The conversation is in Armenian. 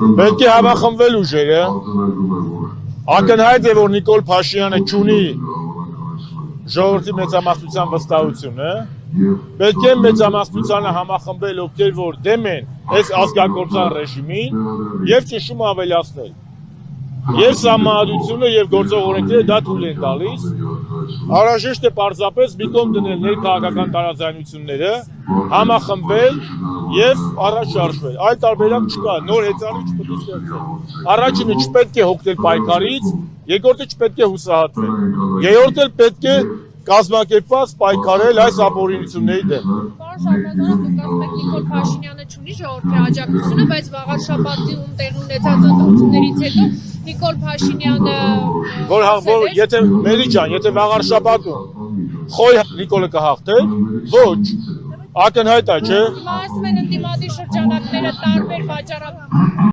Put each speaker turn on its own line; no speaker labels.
Պետք է հավախմբվել ուժերը։ Ակնհայտ է, որ Նիկոլ Փաշինյանը չունի ժողովրդի մեծամասնության վստահությունը։ Պետք է մեծամասնությանը համախմբել, ովքեր որ դեմ են այս ազգակործան ռեժիմին եւ ճնշումը ավելացնել։ Եվ սահմանադրությունը եւ գործող օրենքները դա թույլ են տալիս։ Անհրաժեշտ է պարզապես մի կողմ դնել ներքաղաքական տարաձայնությունները, համախմբվել եւ առաջ շարժվել։ Այլ տարբերակ չկա, նոր հեծանիվ չպետք է ստեղծել։ Առաջինը չպետք է հոգնել պայքարից, երկրորդը չպետք է հուսահատվել։ Երրորդը պետք է կազմակերպված պայքարել այս ապօրինությունների դեմ։
Պարոն Շարմազանov, դուք ասում եք Նիկոլ Փաշինյանը չունի ժողովրդի աջակցությունը, բայց վաղար շաբաթում տեղի ունեցած ընտրություններից հետո Նիկոլ Փաշինյանը
որ եթե Մերի ջան, եթե վաղար շաբաթում խոյ Նիկոլը կհաղթեր, ոչ, ակնհայտ է, չէ՞։
Հիմա ասում են ընդդիմադիր շրջանակները տարբեր վաճառական